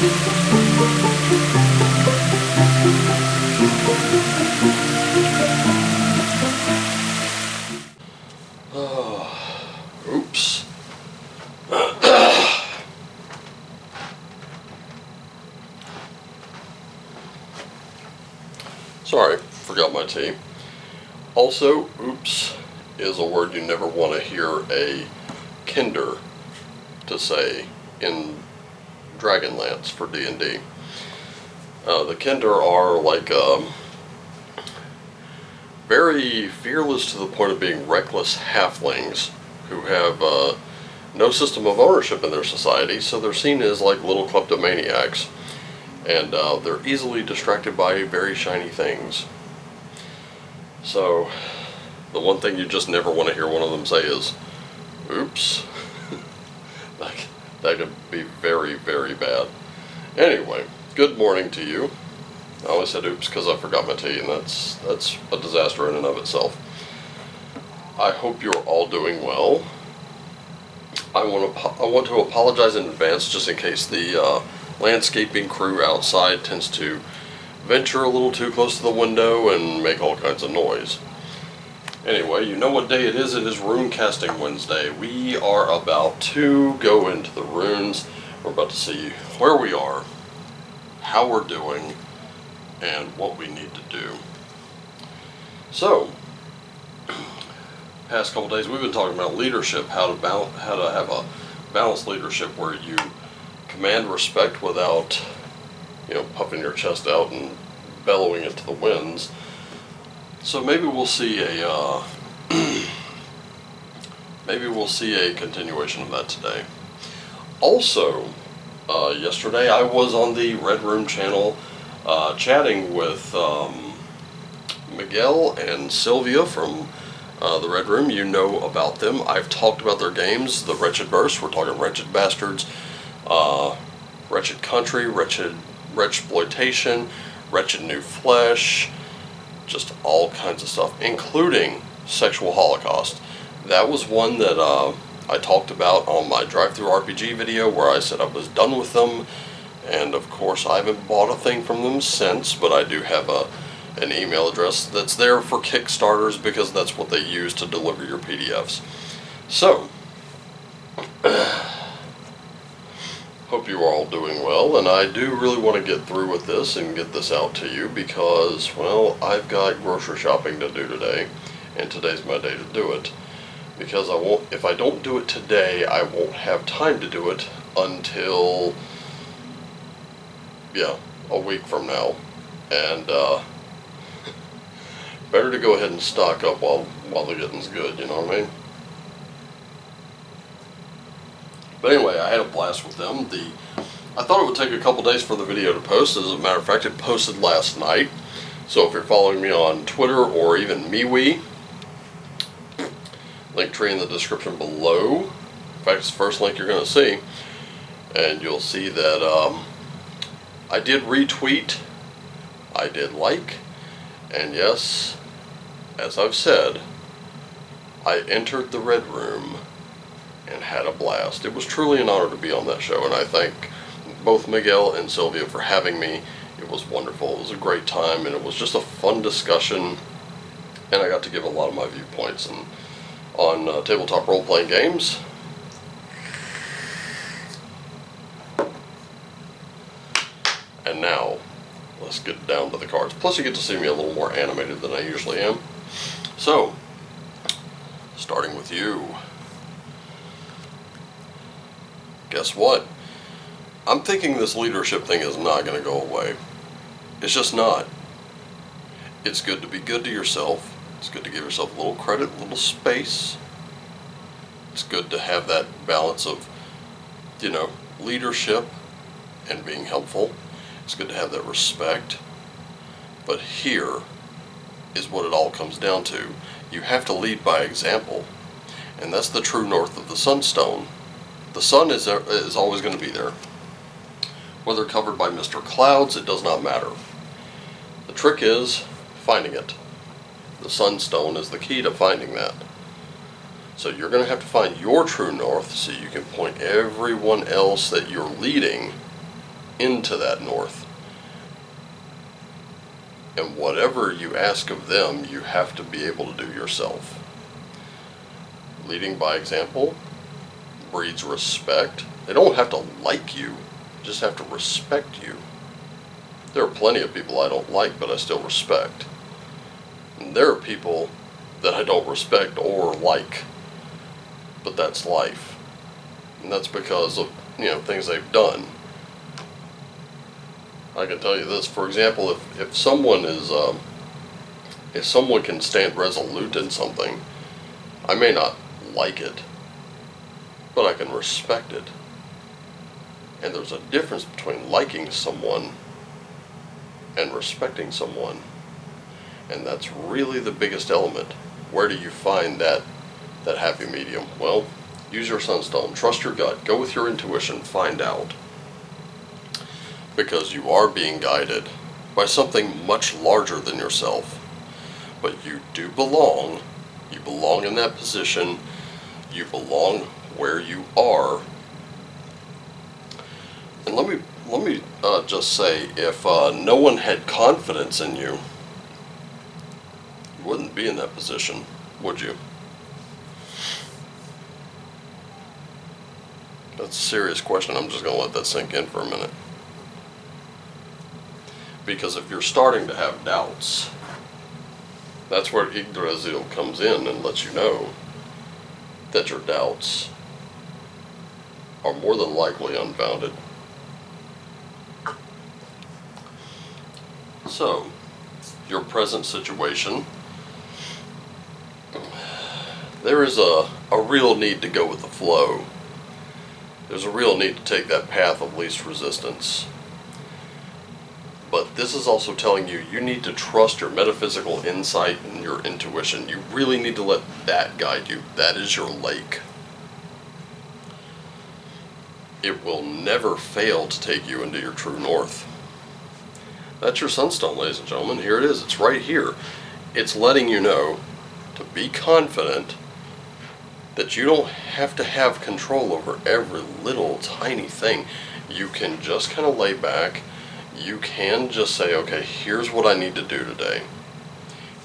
Oops. Sorry, forgot my tea. Also, oops is a word you never want to hear a kinder to say in Dragonlance for D&D. The kinder are like very fearless to the point of being reckless halflings who have no system of ownership in their society, so they're seen as like little kleptomaniacs, and they're easily distracted by very shiny things. So the one thing you just never want to hear one of them say is, oops. That could be very, very bad. Anyway, good morning to you. I only said oops because I forgot my tea, and that's a disaster in and of itself. I hope you're all doing well. I want to apologize in advance just in case the landscaping crew outside tends to venture a little too close to the window and make all kinds of noise. Anyway, you know what day it is. It is Rune Casting Wednesday. We are about to go into the runes. We're about to see where we are, how we're doing, and what we need to do. So, past couple days we've been talking about leadership, how to have a balanced leadership where you command respect without, puffing your chest out and bellowing it to the winds. So maybe we'll see a continuation of that today. Also, yesterday I was on the Red Room channel chatting with Miguel and Sylvia from the Red Room. You know about them. I've talked about their games, the Wretched Burst. We're talking Wretched Bastards, Wretched Country, Wretched Exploitation, Wretched New Flesh, just all kinds of stuff, including Sexual Holocaust. That was one that I talked about on my Drive-Thru RPG video where I said I was done with them, and of course I haven't bought a thing from them since, but I do have an email address that's there for Kickstarters because that's what they use to deliver your PDFs. So, hope you are all doing well, and I do really want to get through with this and get this out to you because, well, I've got grocery shopping to do today, and today's my day to do it. Because if I don't do it today, I won't have time to do it until, a week from now. And better to go ahead and stock up while the getting's good, you know what I mean? But anyway, I had a blast with them. I thought it would take a couple days for the video to post. As a matter of fact, it posted last night. So if you're following me on Twitter or even MeWe, link tree in the description below. In fact, it's the first link you're going to see. And you'll see that I did retweet, I did like, and yes, as I've said, I entered the Red Room and had a blast. It was truly an honor to be on that show, and I thank both Miguel and Sylvia for having me. It was wonderful. It was a great time, and it was just a fun discussion, and I got to give a lot of my viewpoints on tabletop role-playing games. And now, let's get down to the cards. Plus, you get to see me a little more animated than I usually am. So, starting with you. Guess what? I'm thinking this leadership thing is not going to go away. It's just not. It's good to be good to yourself. It's good to give yourself a little credit, a little space. It's good to have that balance of, leadership and being helpful. It's good to have that respect. But here is what it all comes down to. You have to lead by example. And that's the true north of the sunstone. The sun is always going to be there. Whether covered by Mr. Clouds, it does not matter. The trick is finding it. The sunstone is the key to finding that. So you're going to have to find your true north so you can point everyone else that you're leading into that north. And whatever you ask of them, you have to be able to do yourself. Leading by example breeds respect. They don't have to like you, just have to respect you. There are plenty of people I don't like, but I still respect. And there are people that I don't respect or like, but that's life. And that's because of, things they've done. I can tell you this, for example, if someone can stand resolute in something, I may not like it, but I can respect it. And there's a difference between liking someone and respecting someone. And that's really the biggest element. Where do you find that happy medium? Well, use your sunstone, trust your gut, go with your intuition, find out. Because you are being guided by something much larger than yourself. But you do belong. You belong in that position. You belong where you are. And let me just say, if no one had confidence in you, you wouldn't be in that position, would you? That's a serious question. I'm just going to let that sink in for a minute. Because if you're starting to have doubts, that's where Yggdrasil comes in and lets you know that your doubts are more than likely unfounded. So, your present situation, there is a real need to go with the flow. There's a real need to take that path of least resistance. But this is also telling you need to trust your metaphysical insight and your intuition. You really need to let that guide you. That is your lake. It will never fail to take you into your true north. That's your sunstone, ladies and gentlemen. Here it is. It's right here. It's letting you know to be confident that you don't have to have control over every little tiny thing. You can just kind of lay back. You can just say, okay, here's what I need to do today.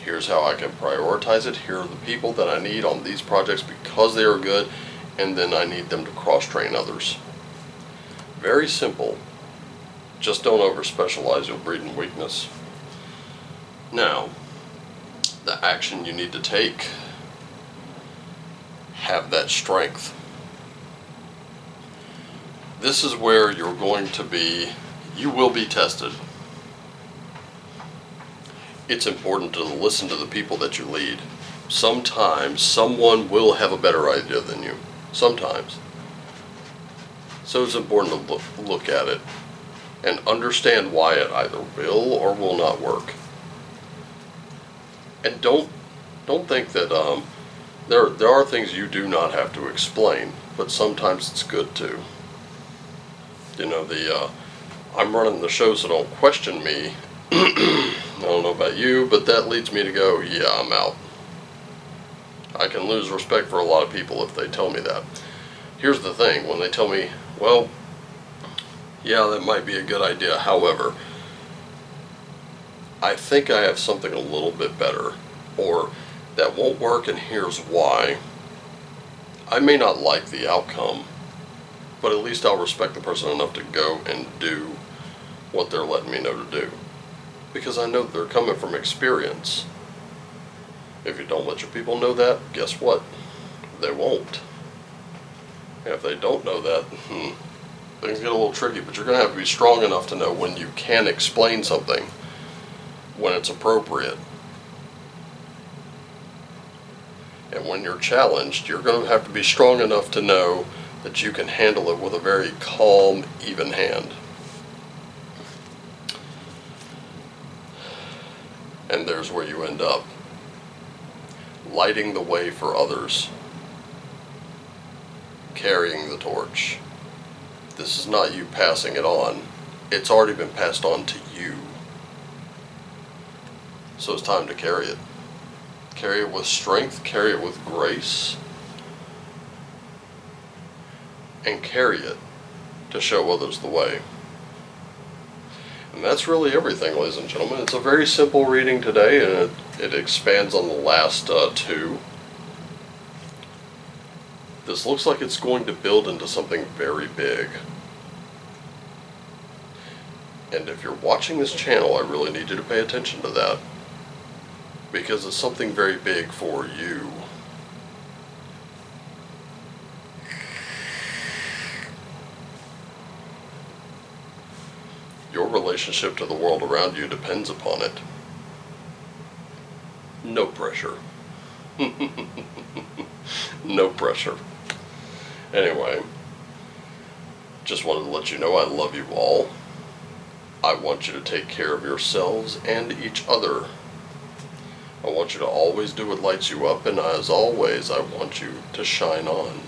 Here's how I can prioritize it. Here are the people that I need on these projects because they are good, and then I need them to cross-train others. Very simple. Just don't over-specialize. You'll breed in weakness. Now, the action you need to take, have that strength. This is where you're going to be, you will be tested. It's important to listen to the people that you lead. Sometimes someone will have a better idea than you. Sometimes. So it's important to look at it and understand why it either will or will not work. And don't think that there are things you do not have to explain, but sometimes it's good to. I'm running the show, so don't question me. I don't know about you, but that leads me to go, yeah, I'm out. I can lose respect for a lot of people if they tell me that. Here's the thing, when they tell me, well, yeah, that might be a good idea, however, I think I have something a little bit better, or that won't work and here's why. I may not like the outcome, but at least I'll respect the person enough to go and do what they're letting me know to do. Because I know they're coming from experience. If you don't let your people know that, guess what? They won't. And if they don't know that, things get a little tricky, but you're going to have to be strong enough to know when you can explain something, when it's appropriate. And when you're challenged, you're going to have to be strong enough to know that you can handle it with a very calm, even hand. And there's where you end up. Lighting the way for others. Carrying the torch. This is not you passing it on. It's already been passed on to you. So it's time to carry it. Carry it with strength, carry it with grace, and carry it to show others the way. And that's really everything, ladies and gentlemen. It's a very simple reading today, and it expands on the last two. This looks like it's going to build into something very big. And if you're watching this channel, I really need you to pay attention to that. Because it's something very big for you. Your relationship to the world around you depends upon it. No pressure. No pressure. Anyway, just wanted to let you know I love you all. I want you to take care of yourselves and each other. I want you to always do what lights you up, and as always, I want you to shine on.